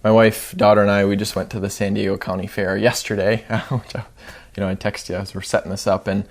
my wife, daughter, and I, we just went to the San Diego County Fair yesterday, which I text you as we're setting this up, and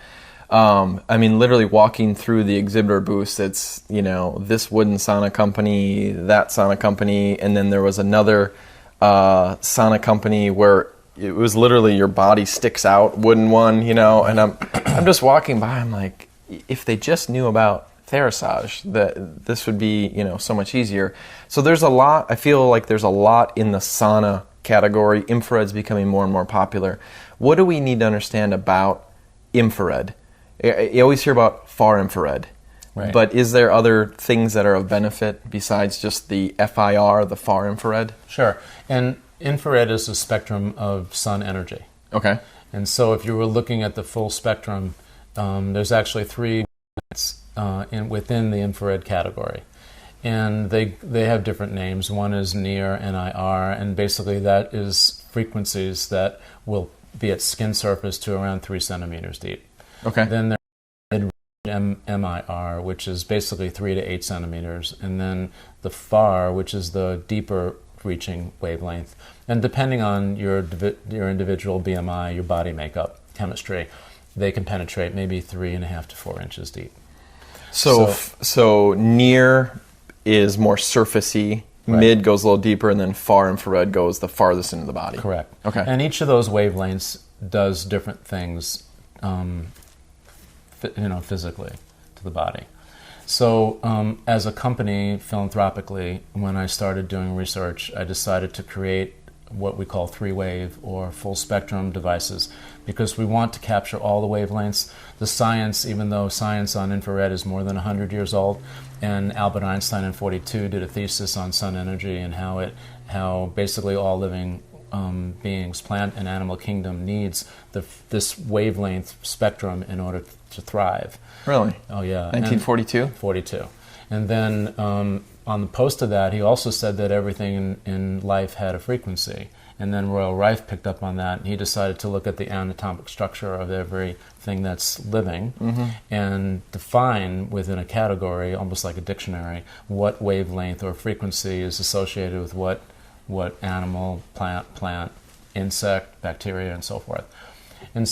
literally walking through the exhibitor booths, it's, this wooden sauna company, that sauna company, and then there was another sauna company where it was literally your body sticks out, wooden one, and I'm just walking by, I'm like, if they just knew about Therasage, that this would be, so much easier. So there's a lot, I feel like there's a lot in the sauna category. Infrared's becoming more and more popular. What do we need to understand about infrared? You always hear about far infrared, right, but is there other things that are of benefit besides just the FIR, the far infrared? Sure. And infrared is a spectrum of sun energy. Okay. And so if you were looking at the full spectrum, there's actually three within the infrared category. And they have different names. One is NIR, NIR, and basically that is frequencies that will be at skin surface to around 3 centimeters deep. Okay. Then there's MIR, which is basically 3 to 8 centimeters, and then the FAR, which is the deeper reaching wavelength. And depending on your individual BMI, your body makeup, chemistry, they can penetrate maybe 3.5 to 4 inches deep. So near is more surfacey, right, mid goes a little deeper, and then far infrared goes the farthest into the body. Correct. Okay. And each of those wavelengths does different things, physically to the body. So as a company, philanthropically, when I started doing research, I decided to create what we call 3-wave or full spectrum devices, because we want to capture all the wavelengths. The science, even though science on infrared is more than 100 years old, and Albert Einstein in 1942 did a thesis on sun energy and how basically all living beings, plant and animal kingdom, needs this wavelength spectrum in order to thrive. Really? Oh yeah. 1942? 42. And then on the post of that, he also said that everything in life had a frequency. And then Royal Rife picked up on that, and he decided to look at the anatomic structure of everything that's living, mm-hmm, and define within a category, almost like a dictionary, what wavelength or frequency is associated with what animal, plant, insect, bacteria, and so forth. And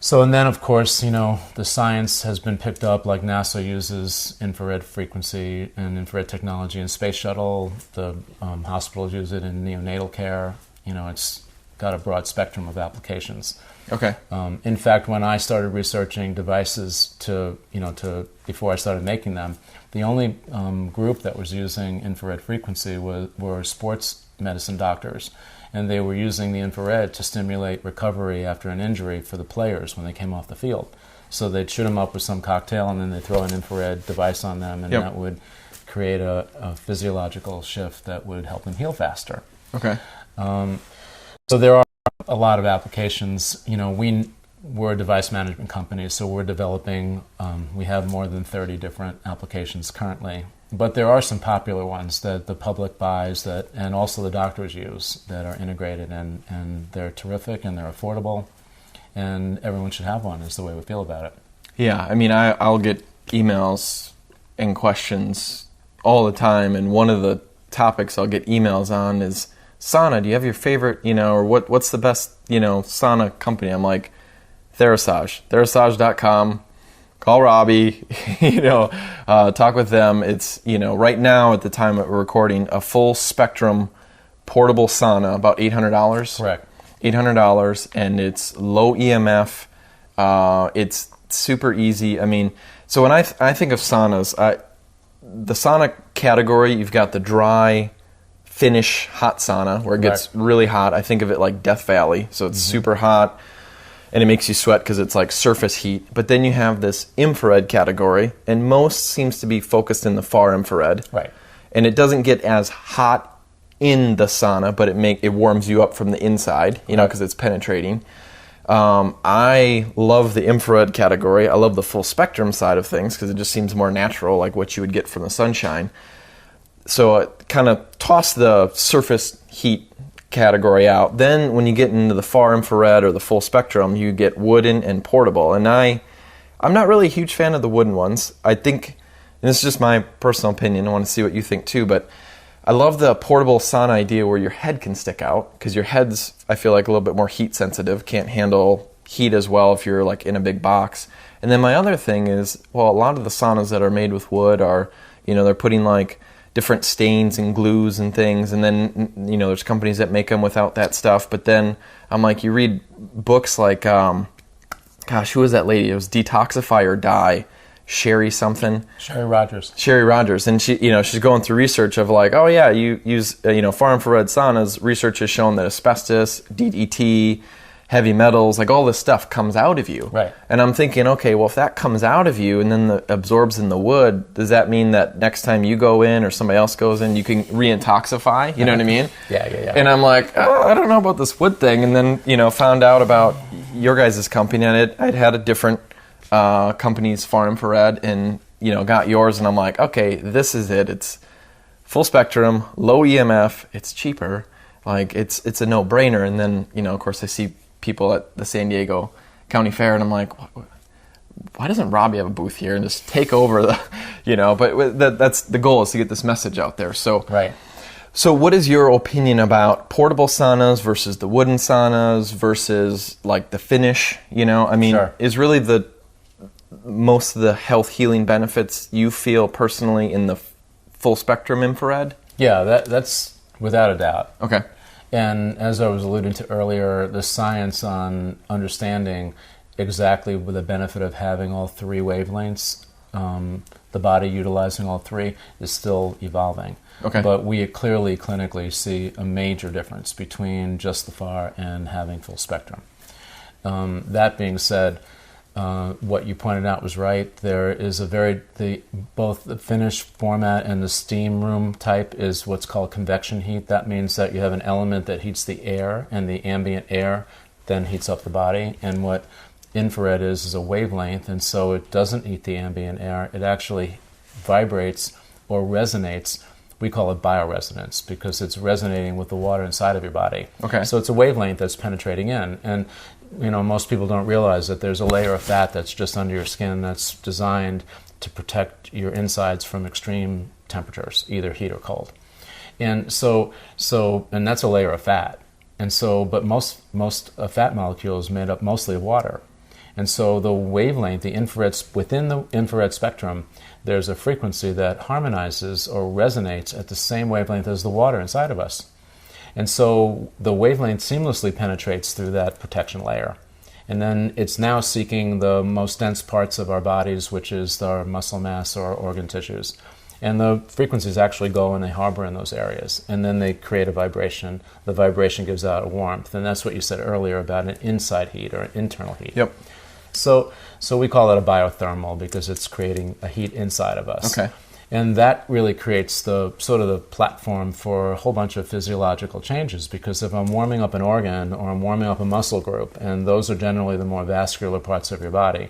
and then, of course, the science has been picked up, like NASA uses infrared frequency and infrared technology in space shuttle. The hospitals use it in neonatal care. It's got a broad spectrum of applications. Okay. In fact, when I started researching devices before I started making them, the only group that was using infrared frequency were sports medicine doctors. And they were using the infrared to stimulate recovery after an injury for the players when they came off the field. So they'd shoot them up with some cocktail, and then they'd throw an infrared device on them, and that would create a physiological shift that would help them heal faster. Okay. So there are a lot of applications. We're a device management company, so we're developing, we have more than 30 different applications currently. But there are some popular ones that the public buys and also the doctors use that are integrated, and they're terrific and they're affordable, and everyone should have one is the way we feel about it. Yeah, I'll get emails and questions all the time, and one of the topics I'll get emails on is sauna. Do you have your favorite, or what's the best, sauna company? I'm like, Therasage, Therasage.com. Call Robby, talk with them. It's, right now at the time that we're recording, a full spectrum portable sauna, about $800. Correct. $800, and it's low EMF. It's super easy. So when I think of saunas, the sauna category, you've got the dry, finish, hot sauna, where it gets really hot. I think of it like Death Valley, so it's super hot. And it makes you sweat because it's like surface heat. But then you have this infrared category, and most seems to be focused in the far infrared. Right. And it doesn't get as hot in the sauna, but it warms you up from the inside, because it's penetrating. I love the infrared category. I love the full spectrum side of things because it just seems more natural, like what you would get from the sunshine. So I kind of toss the surface heat category out. Then when you get into the far infrared or the full spectrum, you get wooden and portable. And I'm not really a huge fan of the wooden ones. I think, and this is just my personal opinion, I want to see what you think too, but I love the portable sauna idea where your head can stick out, because your head's, I feel like, a little bit more heat sensitive, can't handle heat as well if you're like in a big box. And then my other thing is, well, a lot of the saunas that are made with wood are, they're putting like different stains and glues and things, and then, there's companies that make them without that stuff. But then I'm like, you read books like, gosh, who was that lady? It was Detoxify or Die. Sherry Rogers, and she's going through research of like, oh yeah, you use far infrared saunas. Research has shown that asbestos, DDT, heavy metals, like all this stuff comes out of you. Right. And I'm thinking, okay, well if that comes out of you and then absorbs in the wood, does that mean that next time you go in or somebody else goes in, you can re-intoxify? You know what I mean? Yeah. And I'm like, oh, I don't know about this wood thing. And then found out about your guys' company, and I'd had a different company's far infrared, and got yours, and I'm like, okay, this is it. It's full spectrum, low EMF, it's cheaper, like it's a no-brainer. And then of course I see people at the San Diego County Fair, and I'm like, why doesn't Robby have a booth here and just take over the but that's the goal, is to get this message out there. So right. So what is your opinion about portable saunas versus the wooden saunas versus like the finish? Sure. Is really the most of the health healing benefits you feel personally in the full spectrum infrared? Yeah, that's without a doubt. Okay. And as I was alluding to earlier, the science on understanding exactly the benefit of having all three wavelengths, the body utilizing all three, is still evolving. Okay. But we clearly clinically see a major difference between just the FAR and having full spectrum. That being said, what you pointed out was right. There is both the finished format and the steam room type is what's called convection heat. That means that you have an element that heats the air, and the ambient air then heats up the body. And what infrared is a wavelength, and so it doesn't heat the ambient air. It actually vibrates or resonates. We call it bioresonance because it's resonating with the water inside of your body. Okay. So it's a wavelength that's penetrating in. And most people don't realize that there's a layer of fat that's just under your skin that's designed to protect your insides from extreme temperatures, either heat or cold. And so that's a layer of fat. And so, but most fat molecule is made up mostly of water. And so the wavelength, within the infrared spectrum, there's a frequency that harmonizes or resonates at the same wavelength as the water inside of us. And so the wavelength seamlessly penetrates through that protection layer. And then it's now seeking the most dense parts of our bodies, which is our muscle mass or organ tissues. And the frequencies actually go and they harbor in those areas. And then they create a vibration. The vibration gives out a warmth. And that's what you said earlier about an inside heat or an internal heat. Yep. So we call it a biothermal because it's creating a heat inside of us. Okay. And that really creates the sort of the platform for a whole bunch of physiological changes, because if I'm warming up an organ or I'm warming up a muscle group, and those are generally the more vascular parts of your body,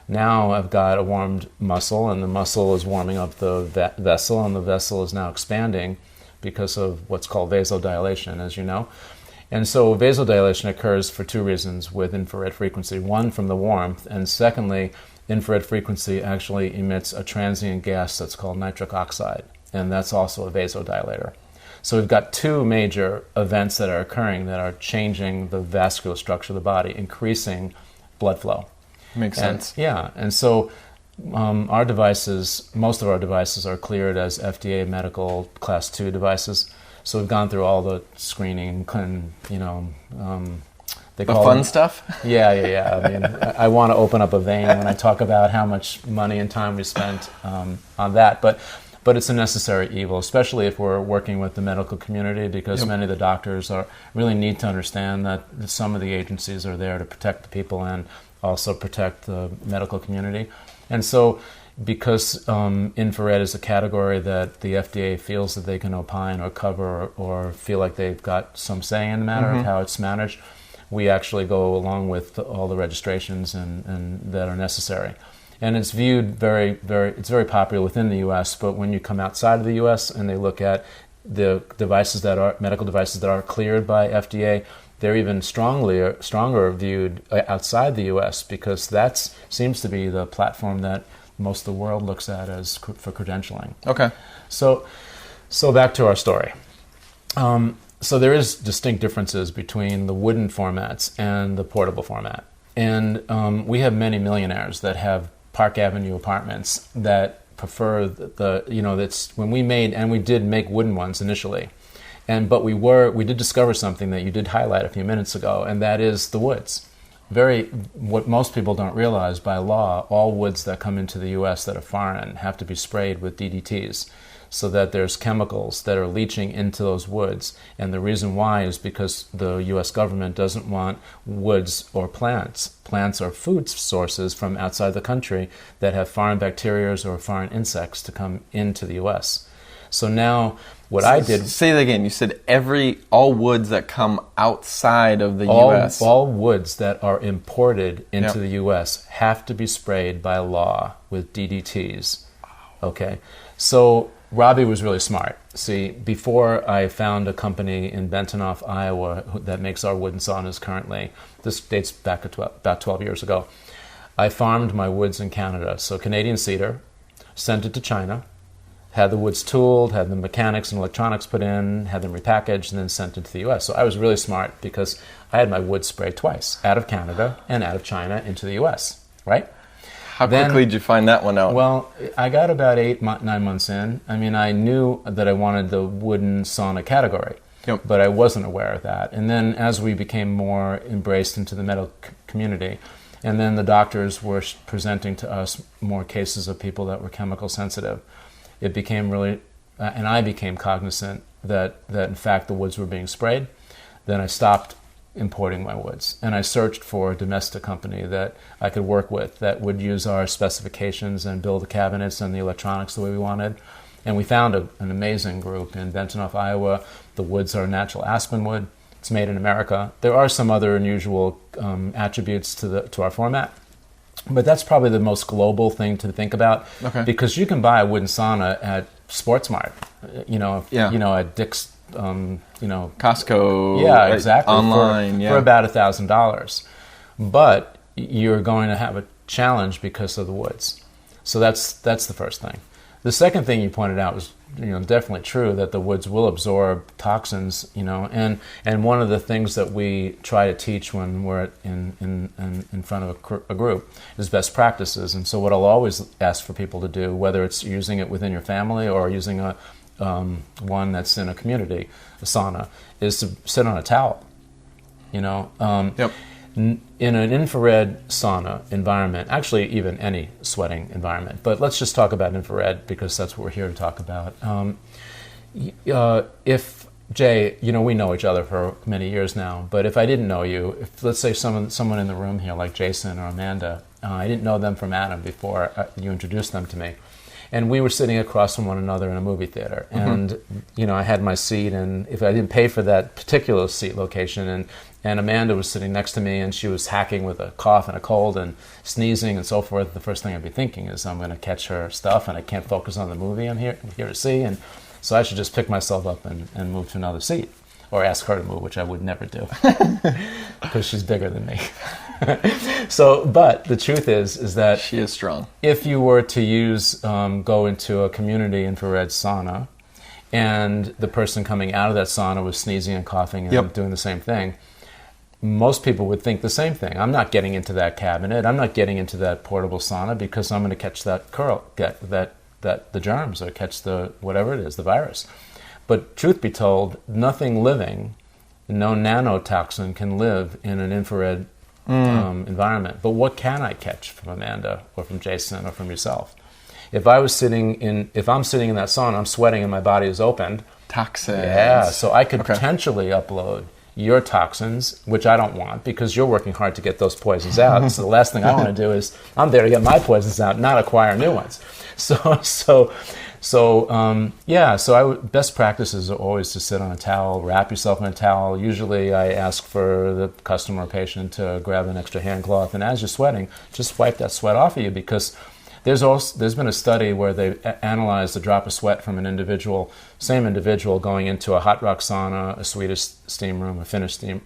now I've got a warmed muscle, and the muscle is warming up the vessel, and the vessel is now expanding because of what's called vasodilation, as you know. And so vasodilation occurs for two reasons with infrared frequency. One, from the warmth, and secondly, infrared frequency actually emits a transient gas that's called nitric oxide, and that's also a vasodilator. So we've got two major events that are occurring that are changing the vascular structure of the body, increasing blood flow. Makes sense. Yeah, and so our devices, most of our devices are cleared as FDA medical class 2 devices. So we've gone through all the screening and, they call fun stuff? Yeah. I mean, I want to open up a vein when I talk about how much money and time we spent on that. But it's a necessary evil, especially if we're working with the medical community, because many of the doctors really need to understand that some of the agencies are there to protect the people and also protect the medical community. And so because infrared is a category that the FDA feels that they can opine or cover or feel like they've got some say in the matter of how it's managed, we actually go along with all the registrations and that are necessary. And it's viewed it's very popular within the U.S., but when you come outside of the U.S. and they look at the medical devices that are cleared by FDA, they're even stronger viewed outside the U.S. because that seems to be the platform that most of the world looks at as for credentialing. Okay. So So back to our story. So there is distinct differences between the wooden formats and the portable format. And we have many millionaires that have Park Avenue apartments that prefer that's when we did make wooden ones initially. But we did discover something that you did highlight a few minutes ago, and that is the woods. What most people don't realize, by law, all woods that come into the U.S. that are foreign have to be sprayed with DDTs, so that there's chemicals that are leaching into those woods. And the reason why is because the U.S. government doesn't want woods or plants or food sources from outside the country that have foreign bacteria or foreign insects to come into the U.S. So now I did... Say that again. You said all woods that come outside of the U.S. All woods that are imported into the U.S. have to be sprayed by law with DDTs. Okay? So Robby was really smart. See, before I found a company in Bentonoff, Iowa, that makes our wooden saunas currently, this dates back about 12 years ago, I farmed my woods in Canada. So Canadian cedar, sent it to China, had the woods tooled, had the mechanics and electronics put in, had them repackaged, and then sent it to the U.S. So I was really smart because I had my wood sprayed twice, out of Canada and out of China into the U.S., right? How quickly did you find that one out? Well, I got about 9 months in. I mean, I knew that I wanted the wooden sauna category, but I wasn't aware of that. And then as we became more embraced into the medical community, and then the doctors were presenting to us more cases of people that were chemical sensitive, it became really, and I became cognizant that in fact the woods were being sprayed. Then I stopped importing my woods, and I searched for a domestic company that I could work with that would use our specifications and build the cabinets and the electronics the way we wanted. And we found an amazing group in Bentonoff, Iowa. The woods are natural aspen wood. It's made in America. There are some other unusual attributes to our format, but that's probably the most global thing to think about. Okay. Because you can buy a wooden sauna at SportsMart, at Dick's. Costco, yeah, exactly, online, for about $1,000, but you're going to have a challenge because of the woods. So that's the first thing. The second thing you pointed out was definitely true, that the woods will absorb toxins, and one of the things that we try to teach when we're in front of a group is best practices. And so what I'll always ask for people to do, whether it's using it within your family or using one that's in a community, a sauna, is to sit on a towel. In an infrared sauna environment, actually even any sweating environment, but let's just talk about infrared because that's what we're here to talk about. If Jay, we know each other for many years now, but if I didn't know you, if let's say someone in the room here like Jason or Amanda, I didn't know them from Adam before you introduced them to me. And we were sitting across from one another in a movie theater. And, I had my seat, and if I didn't pay for that particular seat location, and Amanda was sitting next to me, and she was hacking with a cough and a cold and sneezing and so forth, the first thing I'd be thinking is I'm going to catch her stuff, and I can't focus on the movie I'm here to see. And so I should just pick myself up and move to another seat, or ask her to move, which I would never do because she's bigger than me. But the truth is that she is strong. If you were to go into a community infrared sauna, and the person coming out of that sauna was sneezing and coughing and doing the same thing, most people would think the same thing. I'm not getting into that cabinet. I'm not getting into that portable sauna because I'm going to catch that the germs, or catch the whatever it is, the virus. But truth be told, nothing living, no nanotoxin can live in an infrared environment. But what can I catch from Amanda or from Jason or from yourself? If I'm sitting in that sauna, I'm sweating and my body is opened. Toxins. Yeah, so I could potentially upload your toxins, which I don't want because you're working hard to get those poisons out. So the last thing I want to do is I'm there to get my poisons out, not acquire new ones. Best practices are always to sit on a towel, wrap yourself in a towel. Usually I ask for the customer or patient to grab an extra hand cloth, and as you're sweating, just wipe that sweat off of you, because there's been a study where they analyzed a drop of sweat from an same individual going into a hot rock sauna, a Swedish steam room, a Finnish steam,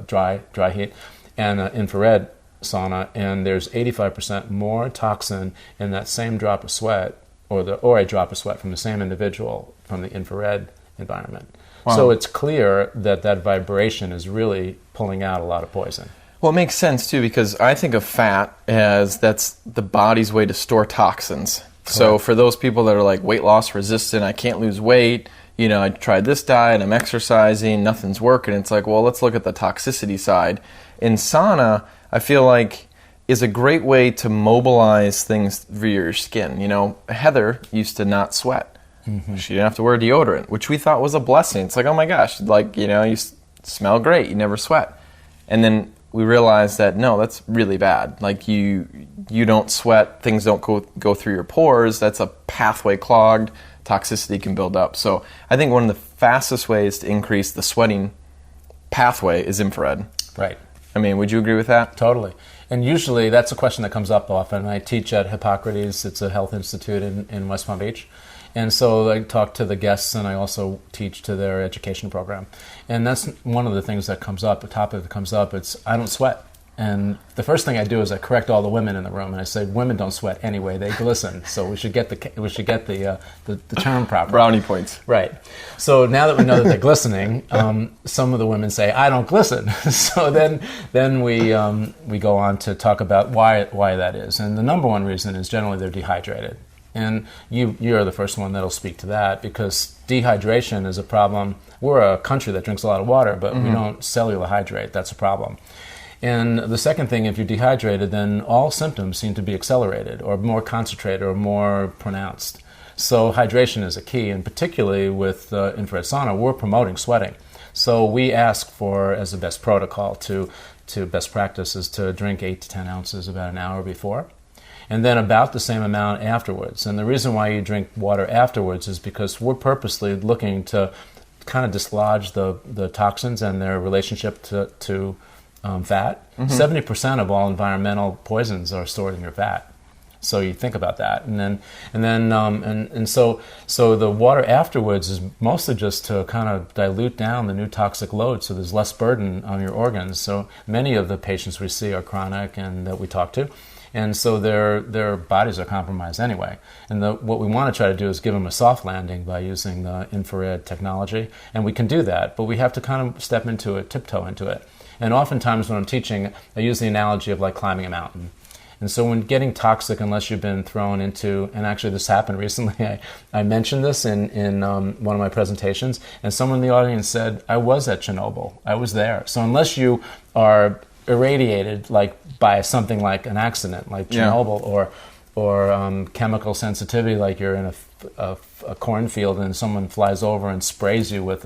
dry heat, and an infrared sauna, and there's 85% more toxin in that same drop of sweat or a drop of sweat from the same individual from the infrared environment. Wow. So it's clear that vibration is really pulling out a lot of poison. Well, it makes sense too, because I think of fat as that's the body's way to store toxins. So for those people that are like weight loss resistant, I can't lose weight, I tried this diet, I'm exercising, nothing's working. It's like, well, let's look at the toxicity side. In sauna, I feel like is a great way to mobilize things for your skin. Heather used to not sweat. Mm-hmm. She didn't have to wear deodorant, which we thought was a blessing. It's like, oh my gosh, you smell great, you never sweat. And then we realized that no, that's really bad. Like you don't sweat, things don't go through your pores. That's a pathway clogged. Toxicity can build up. So I think one of the fastest ways to increase the sweating pathway is infrared. Right. I mean, would you agree with that? Totally. And usually that's a question that comes up often. I teach at Hippocrates. It's a health institute in West Palm Beach. And so I talk to the guests, and I also teach to their education program. And that's one of the things that comes up, the topic that comes up, it's I don't sweat. And the first thing I do is I correct all the women in the room, and I say, women don't sweat anyway, they glisten. So we should get the term proper. Brownie points. Right. So now that we know that they're glistening, some of the women say, I don't glisten. So then we go on to talk about why that is. And the number one reason is generally they're dehydrated. And you're the first one that'll speak to that, because dehydration is a problem. We're a country that drinks a lot of water, but we don't cellular hydrate. That's a problem. And the second thing, if you're dehydrated, then all symptoms seem to be accelerated or more concentrated or more pronounced. So hydration is a key, and particularly with infrared sauna, we're promoting sweating. So we ask for, as the best protocol, to best practice is to drink 8 to 10 ounces about an hour before, and then about the same amount afterwards. And the reason why you drink water afterwards is because we're purposely looking to kind of dislodge the toxins and their relationship to fat. 70% of all environmental poisons are stored in your fat. So you think about that, so the water afterwards is mostly just to kind of dilute down the new toxic load, so there's less burden on your organs. So many of the patients we see are chronic and that we talk to, and so their bodies are compromised anyway. And what we want to try to do is give them a soft landing by using the infrared technology, and we can do that, but we have to kind of step into it, tiptoe into it. And oftentimes when I'm teaching, I use the analogy of like climbing a mountain. And so when getting toxic, unless you've been thrown into, and actually this happened recently, I mentioned this in one of my presentations, and someone in the audience said, I was at Chernobyl, I was there. So unless you are irradiated like by something like an accident, like Chernobyl, or chemical sensitivity, like you're in a cornfield and someone flies over and sprays you with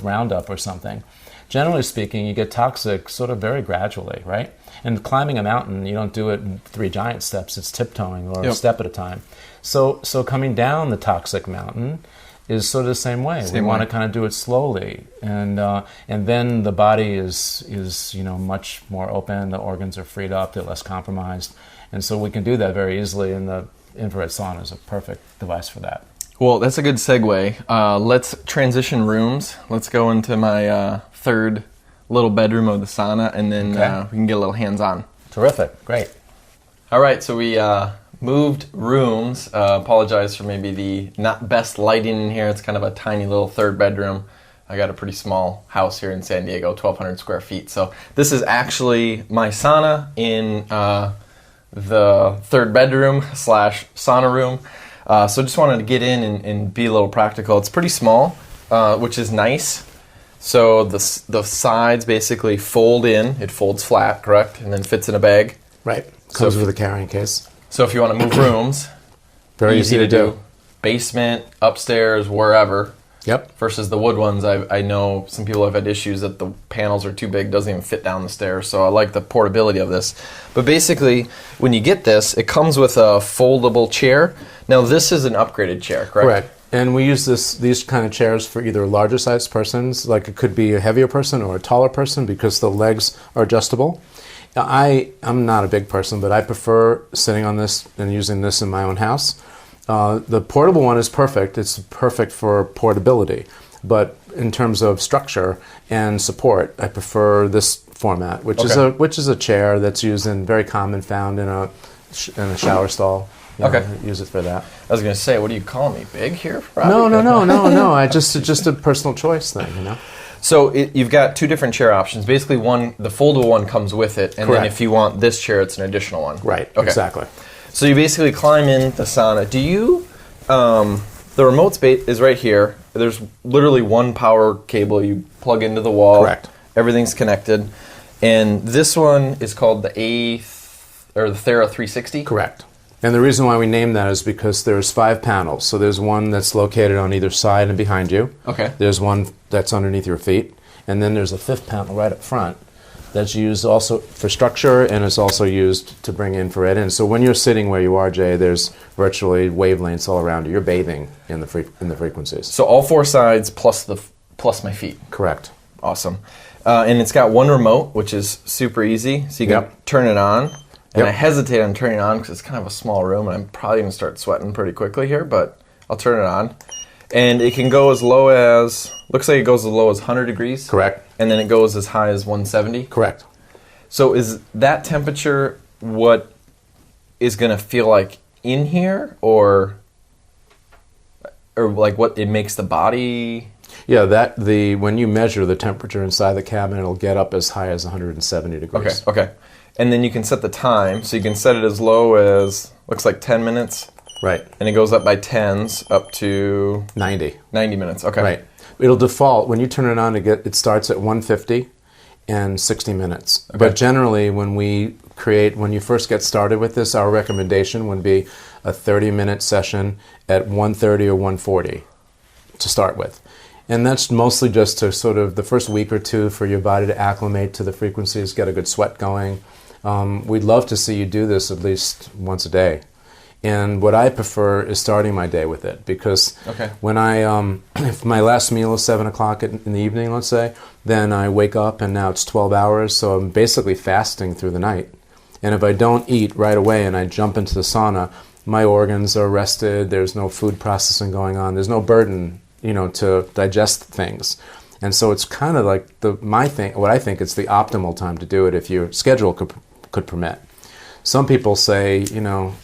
Roundup or something, generally speaking, you get toxic sort of very gradually, right? And climbing a mountain, you don't do it in 3 giant steps. It's tiptoeing or a step at a time. So coming down the toxic mountain is sort of the same way. We want to kind of do it slowly, and then the body is much more open. The organs are freed up. They're less compromised, and so we can do that very easily. And the infrared sauna is a perfect device for that. Well, that's a good segue. Let's transition rooms. Let's go into my third little bedroom of the sauna, and then we can get a little hands-on. Terrific. Great. All right, so we moved rooms. Apologize for maybe the not best lighting in here. It's kind of a tiny little third bedroom. I got a pretty small house here in San Diego, 1,200 square feet. So this is actually my sauna in the third bedroom / sauna room. So just wanted to get in and be a little practical. It's pretty small, which is nice. So the sides basically fold in. It folds flat, correct? And then fits in a bag. Right. Comes with a carrying case. So if you want to move rooms, very easy to do. Basement, upstairs, wherever. Yep. Versus the wood ones, I know some people have had issues that the panels are too big, doesn't even fit down the stairs. So I like the portability of this. But basically, when you get this, it comes with a foldable chair. Now this is an upgraded chair, correct? Correct. And we use these kind of chairs for either larger sized persons, like it could be a heavier person or a taller person, because the legs are adjustable. I'm not a big person, but I prefer sitting on this and using this in my own house. The portable one is perfect. It's perfect for portability. But in terms of structure and support, I prefer this format, which is a chair that's used very common, found in a shower stall. Okay. Use it for that. I was going to say, what do you call me, big here? No. It's just a personal choice thing, you know. So you've got two different chair options. Basically, the foldable one comes with it, and Correct. then if you want this chair, it's an additional one. Right. Okay. Exactly. So you basically climb in the sauna. Do you? The remote is right here. There's literally one power cable you plug into the wall. Correct. Everything's connected, and this one is called the Thera 360. Correct. And the reason why we named that is because there's 5 panels. So there's one that's located on either side and behind you. Okay. There's one that's underneath your feet. And then there's a 5th panel right up front that's used also for structure and is also used to bring infrared in. So when you're sitting where you are, Jay, there's virtually wavelengths all around you. You're bathing in the frequencies. So all 4 sides plus my feet. Correct. Awesome. And it's got one remote, which is super easy. So you can turn it on. And I hesitate on turning it on because it's kind of a small room, and I'm probably going to start sweating pretty quickly here, but I'll turn it on. And it can go as low as, looks like it goes as low as 100 degrees. Correct. And then it goes as high as 170. Correct. So is that temperature what is going to feel like in here, or like what it makes the body? Yeah, when you measure the temperature inside the cabin, it'll get up as high as 170 degrees. Okay. And then you can set the time, so you can set it as low as, looks like 10 minutes. Right. And it goes up by 10s up to 90 minutes. Okay. Right. It'll default, when you turn it on, it starts at 150 and 60 minutes. Okay. But generally, when you first get started with this, our recommendation would be a 30-minute session at 1:30 or 1:40 to start with. And that's mostly just to sort of the first week or two for your body to acclimate to the frequencies, get a good sweat going. We'd love to see you do this at least once a day. And what I prefer is starting my day with it, because when if my last meal is 7 o'clock in the evening, let's say, then I wake up and now it's 12 hours, so I'm basically fasting through the night. And if I don't eat right away and I jump into the sauna, my organs are rested, there's no food processing going on, there's no burden, to digest things. And so it's kind of like what I think it's the optimal time to do it if your schedule could permit. Some people say,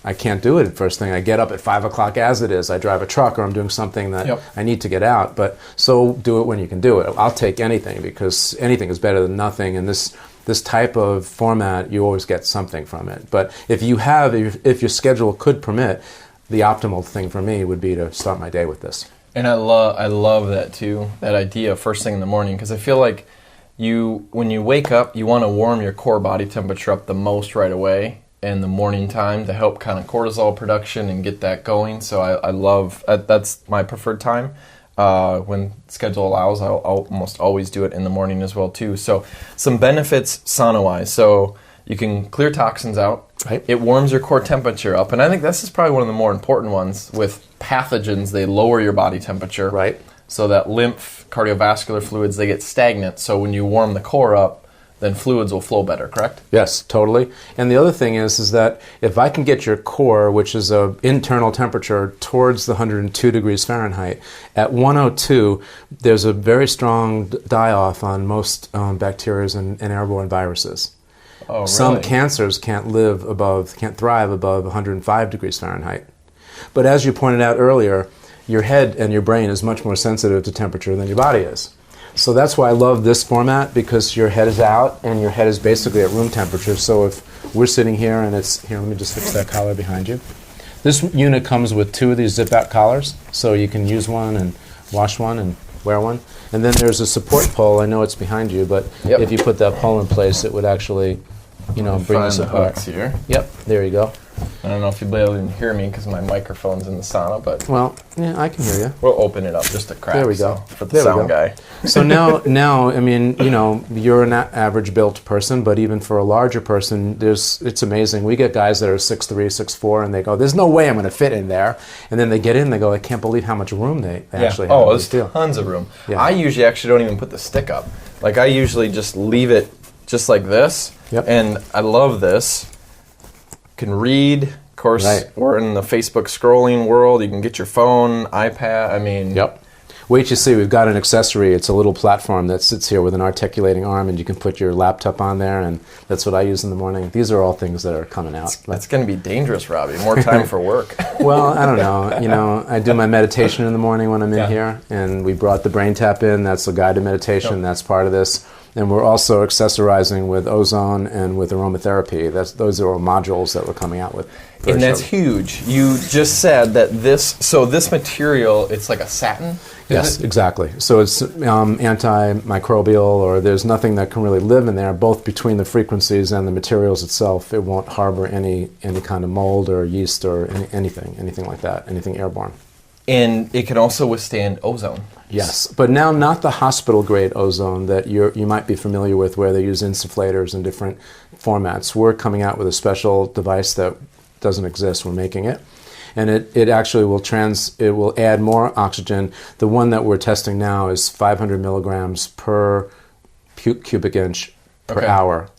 I can't do it first thing. I get up at 5 o'clock as it is. I drive a truck or I'm doing something that I need to get out. But so do it when you can do it. I'll take anything because anything is better than nothing. And this type of format, you always get something from it. But if your schedule could permit, the optimal thing for me would be to start my day with this. And I love that too, that idea first thing in the morning, because I feel like when you wake up, you want to warm your core body temperature up the most right away in the morning time to help kind of cortisol production and get that going. So I love, that's my preferred time. When schedule allows, I'll almost always do it in the morning as well too. So some benefits sauna-wise. So you can clear toxins out. Right. It warms your core temperature up. And I think this is probably one of the more important ones. With pathogens, they lower your body temperature. Right. So that lymph, cardiovascular fluids, they get stagnant. So when you warm the core up, then fluids will flow better, correct? Yes, totally. And the other thing is that if I can get your core, which is an internal temperature, towards the 102 degrees Fahrenheit, at 102, there's a very strong die-off on most bacteria and airborne viruses. Oh, really? Some cancers can't thrive above 105 degrees Fahrenheit. But as you pointed out earlier, your head and your brain is much more sensitive to temperature than your body is. So that's why I love this format, because your head is out and your head is basically at room temperature. So if we're sitting here and here, let me just fix that collar behind you. This unit comes with 2 of these zip-out collars, so you can use one and wash one and wear one. And then there's a support pole. I know it's behind you, but if you put that pole in place, it would actually, bring the support. Here. Yep, there you go. I don't know if you'll be able to hear me because my microphone's in the sauna, but well, yeah, I can hear you. We'll open it up just a crack. There we go. For the sound guy. So now, I mean, you're an average built person, but even for a larger person, it's amazing. We get guys that are 6'3", 6'4", and they go, "There's no way I'm going to fit in there." And then they get in, they go, "I can't believe how much room they actually have." Oh, there's tons of room. Yeah. I usually actually don't even put the stick up. Like I usually just leave it just like this. Yep. And I love this. Can read. Of course, We're in the Facebook scrolling world. You can get your phone, iPad. I mean, Wait, you see, we've got an accessory. It's a little platform that sits here with an articulating arm, and you can put your laptop on there, and that's what I use in the morning. These are all things that are coming out. That's going to be dangerous, Robby. More time for work. Well, I don't know. You know, I do my meditation in the morning when I'm in here, and we brought the brain tap in. That's a guided meditation. That's part of this. And we're also accessorizing with ozone and with aromatherapy. Those are all modules that we're coming out with. And that's huge. You just said that this material, it's like a satin? Yes, exactly. So it's antimicrobial, or there's nothing that can really live in there, both between the frequencies and the materials itself. It won't harbor any kind of mold or yeast or anything like that, anything airborne. And it can also withstand ozone. Yes, but now not the hospital-grade ozone that you might be familiar with, where they use insufflators in different formats. We're coming out with a special device that doesn't exist. We're making it. And it actually will add more oxygen. The one that we're testing now is 500 milligrams per cubic inch per hour.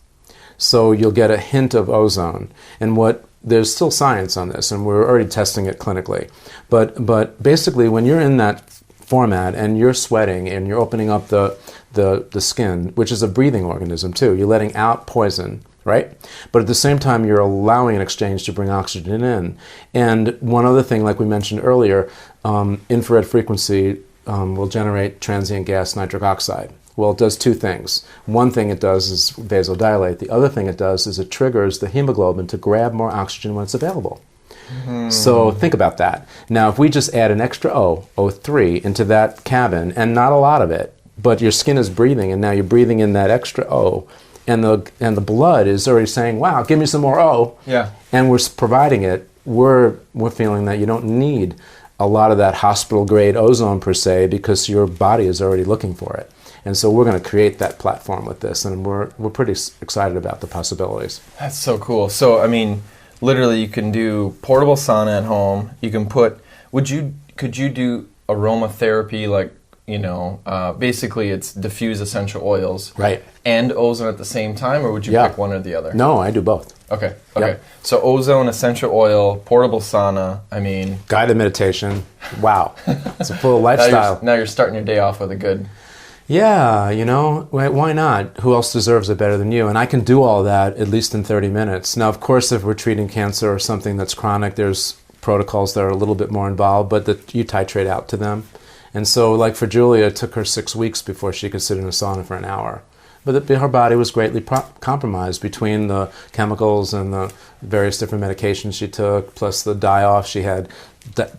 So you'll get a hint of ozone. And there's still science on this, and we're already testing it clinically. But basically, when you're in that format and you're sweating and you're opening up the skin, which is a breathing organism too, you're letting out poison, right? But at the same time, you're allowing an exchange to bring oxygen in. And one other thing, like we mentioned earlier, infrared frequency will generate transient gas nitric oxide. Well, it does two things. One thing it does is vasodilate. The other thing it does is it triggers the hemoglobin to grab more oxygen when it's available. So think about that. Now, if we just add an extra O3, into that cabin, and not a lot of it, but your skin is breathing, and now you're breathing in that extra O, and the blood is already saying, "Wow, give me some more O." Yeah. And we're providing it. We're feeling that you don't need a lot of that hospital grade ozone per se, because your body is already looking for it. And so we're going to create that platform with this, and we're pretty excited about the possibilities. That's so cool. So I mean, literally, you can do portable sauna at home. You can could you do aromatherapy, like, basically it's diffuse essential oils, right, and ozone at the same time, or would you pick one or the other? No, I do both. Okay. So ozone, essential oil, portable sauna. I mean, guided meditation. Wow, it's a full lifestyle. Now you're starting your day off with a good. Yeah, why not? Who else deserves it better than you? And I can do all that at least in 30 minutes. Now, of course, if we're treating cancer or something that's chronic, there's protocols that are a little bit more involved, but that you titrate out to them. And so, like for Julia, it took her 6 weeks before she could sit in a sauna for an hour. But her body was greatly compromised between the chemicals and the various different medications she took, plus the die-off. She had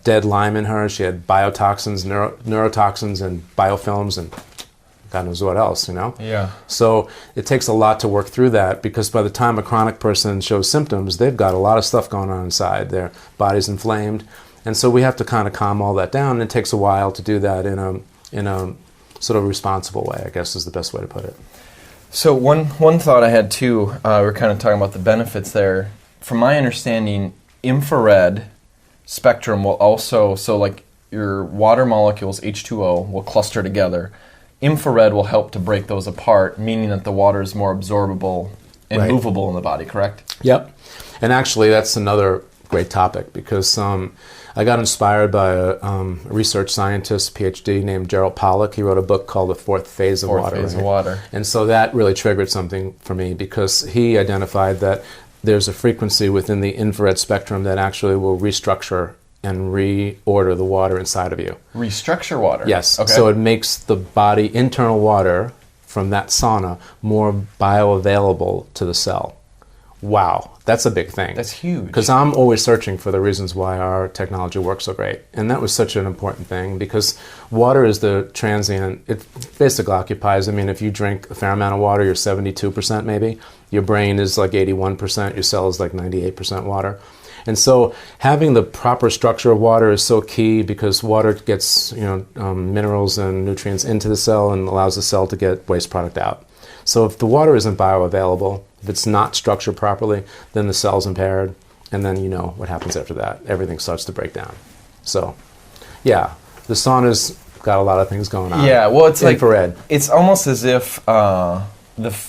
dead Lyme in her. She had biotoxins, neurotoxins, and biofilms, and God knows what else, Yeah. So it takes a lot to work through that, because by the time a chronic person shows symptoms, they've got a lot of stuff going on inside. Their body's inflamed. And so we have to kind of calm all that down, and it takes a while to do that in a sort of responsible way, I guess is the best way to put it. So one thought I had too, we're kind of talking about the benefits there. From my understanding, infrared spectrum will also, so like your water molecules, H2O, will cluster together. Infrared will help to break those apart, meaning that the water is more absorbable and movable in the body, correct? Yep. And actually, that's another great topic, because I got inspired by a research scientist, PhD, named Gerald Pollack. He wrote a book called The Fourth Phase of Water. Fourth Phase of Water. And so that really triggered something for me, because he identified that there's a frequency within the infrared spectrum that actually will restructure and reorder the water inside of you. Restructure water? Yes. Okay. So it makes the body internal water from that sauna more bioavailable to the cell. Wow, that's a big thing. That's huge. Because I'm always searching for the reasons why our technology works so great. And that was such an important thing, because water is the transient, it basically occupies, if you drink a fair amount of water, you're 72% maybe. Your brain is like 81%, your cell is like 98% water. And so having the proper structure of water is so key, because water gets minerals and nutrients into the cell and allows the cell to get waste product out. So if the water isn't bioavailable, if it's not structured properly, then the cell's impaired, and then you know what happens after that. Everything starts to break down. So, yeah, the sauna's got a lot of things going on. Yeah, well, it's infrared. It's almost as if the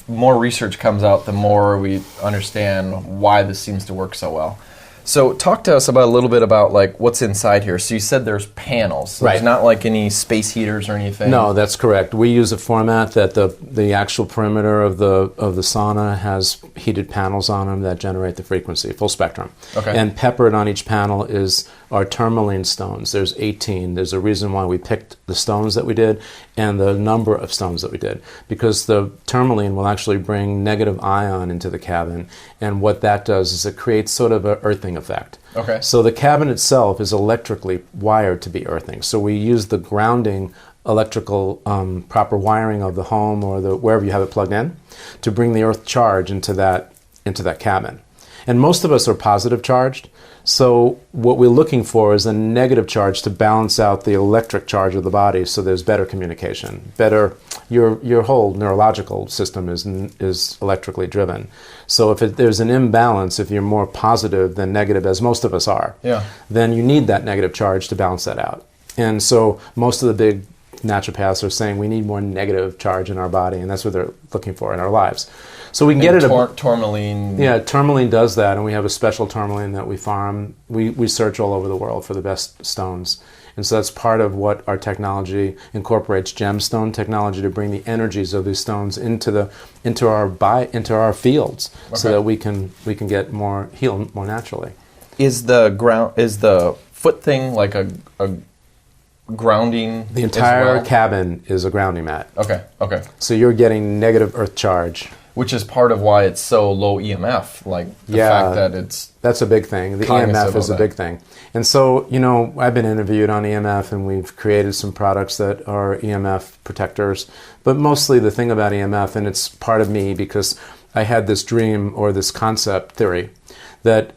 more research comes out, the more we understand why this seems to work so well. So talk to us about a little bit about like what's inside here. So you said there's panels. So Right. There's not like any space heaters or anything. No, that's correct. We use a format that the actual perimeter of the sauna has heated panels on them that generate the frequency, full spectrum. Okay. And peppered on each panel is our tourmaline stones. There's 18. There's a reason why we picked the stones that we did and the number of stones that we did, because the tourmaline will actually bring negative ion into the cabin, and what that does is it creates sort of an earthing effect. Okay. So the cabin itself is electrically wired to be earthing. So we use the grounding electrical proper wiring of the home or wherever you have it plugged in to bring the earth charge into that cabin. And most of us are positive charged. So what we're looking for is a negative charge to balance out the electric charge of the body, so there's better communication, better. Your whole neurological system is electrically driven. So if there's an imbalance, if you're more positive than negative, as most of us are, then you need that negative charge to balance that out. And so most of the big naturopaths are saying we need more negative charge in our body, and that's what they're looking for in our lives. So we can get it. Tourmaline. Yeah, Tourmaline does that, and we have a special tourmaline that we farm. We search all over the world for the best stones, and so that's part of what our technology incorporates: gemstone technology to bring the energies of these stones into our fields, so that we can heal more naturally. Is the foot thing like a grounding? The entire cabin is a grounding mat. Okay. So you're getting negative earth charge. Which is part of why it's so low EMF, like the fact that it's... That's a big thing. The EMF is a big thing. And so, I've been interviewed on EMF, and we've created some products that are EMF protectors. But mostly the thing about EMF, and it's part of me because I had this dream or this concept theory, that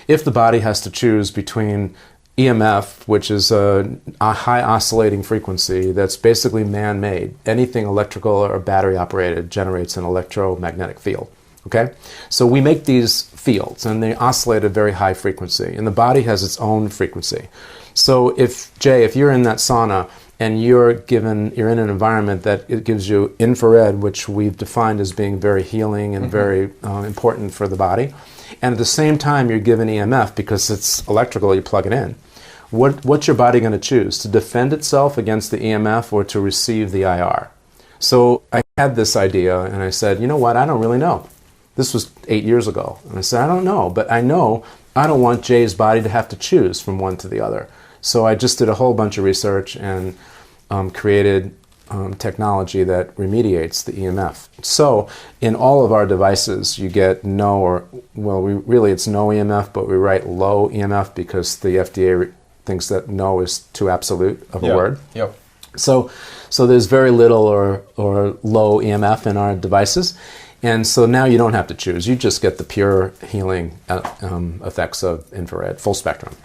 if the body has to choose between EMF, which is a high oscillating frequency that's basically man-made. Anything electrical or battery operated generates an electromagnetic field. Okay? So we make these fields, and they oscillate at a very high frequency, and the body has its own frequency. So if you're in that sauna and you're in an environment that it gives you infrared, which we've defined as being very healing and very important for the body, and at the same time you're given EMF because it's electrical, you plug it in. What's your body going to choose? To defend itself against the EMF or to receive the IR? So I had this idea, and I said, you know what, I don't really know. This was 8 years ago. And I said, I don't know, but I know I don't want Jay's body to have to choose from one to the other. So I just did a whole bunch of research and created technology that remediates the EMF. So in all of our devices, you get it's no EMF, but we write low EMF because the FDA thinks that no is too absolute of a word. Yep. So there's very little or low EMF in our devices. And so now you don't have to choose. You just get the pure healing effects of infrared, full spectrum.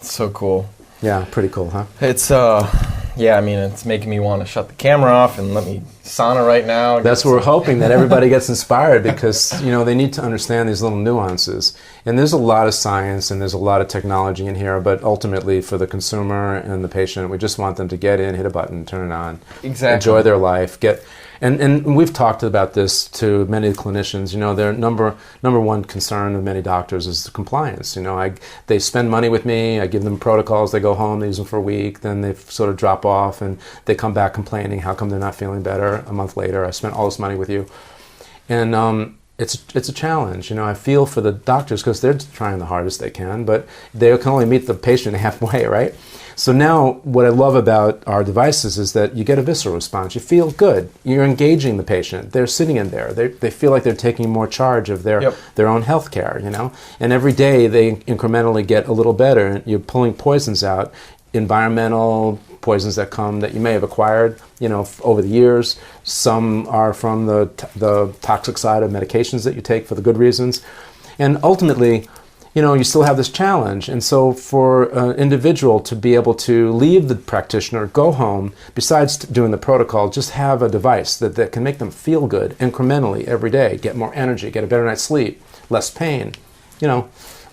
So cool. Yeah, pretty cool, huh? It's it's making me want to shut the camera off and let me sauna right now. That's what we're hoping, that everybody gets inspired, because they need to understand these little nuances. And there's a lot of science and there's a lot of technology in here, but ultimately for the consumer and the patient, we just want them to get in, hit a button, turn it on, enjoy their life, and we've talked about this to many clinicians. Their number one concern of many doctors is the compliance. They spend money with me, I give them protocols, they go home, they use them for a week, then they sort of drop off and they come back complaining, how come they're not feeling better a month later? I spent all this money with you. And it's a challenge. I feel for the doctors because they're trying the hardest they can, but they can only meet the patient halfway, right? So now what I love about our devices is that you get a visceral response. You feel good. You're engaging the patient. They're sitting in there. They feel like they're taking more charge of their own health care, And every day they incrementally get a little better. You're pulling poisons out, environmental poisons that you may have acquired, over the years. Some are from the toxic side of medications that you take for the good reasons. And ultimately, you still have this challenge. And so for an individual to be able to leave the practitioner, go home, besides doing the protocol, just have a device that can make them feel good incrementally every day, get more energy, get a better night's sleep, less pain.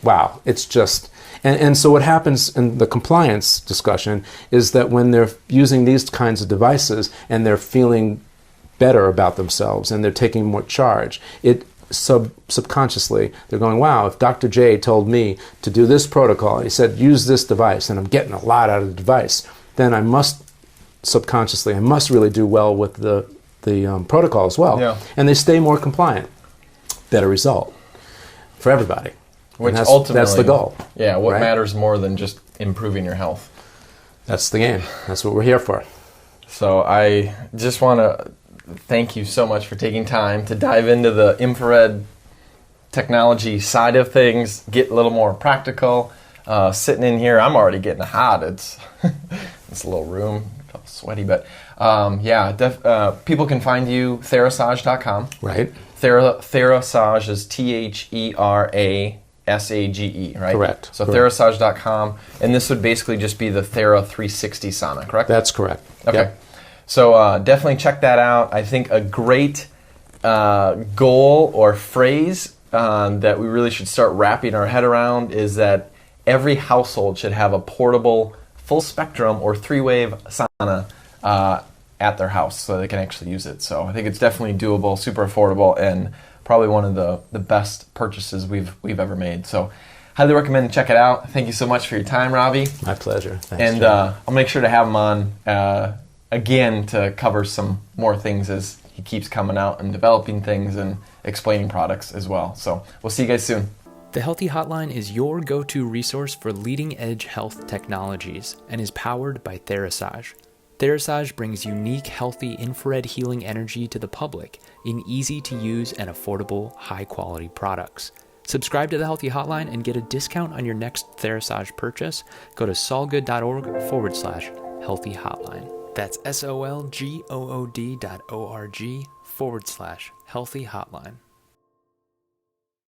Wow, it's just... And so what happens in the compliance discussion is that when they're using these kinds of devices and they're feeling better about themselves and they're taking more charge, it subconsciously, they're going, wow, if Dr. J told me to do this protocol, he said, use this device, and I'm getting a lot out of the device, then I must really do well with the protocol as well. Yeah. And they stay more compliant. Better result for everybody. Which ultimately, that's the goal. Yeah, what right? matters more than just improving your health. That's the game. That's what we're here for. So I just want to thank you so much for taking time to dive into the infrared technology side of things, get a little more practical. Sitting in here, I'm already getting hot. It's it's a little room, a little sweaty, but people can find you Therasage.com. Right. Therasage is THERASAGE, right? Correct. So correct. Therasage.com, and this would basically just be the Thera 360 sauna, correct? That's correct. Okay. Yep. So definitely check that out. I think a great goal or phrase that we really should start wrapping our head around is that every household should have a portable full spectrum or 3-wave sauna at their house so they can actually use it. So I think it's definitely doable, super affordable, and probably one of the best purchases we've ever made. So highly recommend check it out. Thank you so much for your time, Robby. My pleasure. Thanks, and I'll make sure to have him on again to cover some more things as he keeps coming out and developing things and explaining products as well. So we'll see you guys soon. The Healthy Hotline is your go-to resource for leading-edge health technologies and is powered by Therasage. Therasage brings unique, healthy infrared healing energy to the public in easy-to-use and affordable, high-quality products. Subscribe to the Healthy Hotline and get a discount on your next Therasage purchase. Go to solgood.org/healthy hotline. That's SOLGOOD.org/healthy hotline.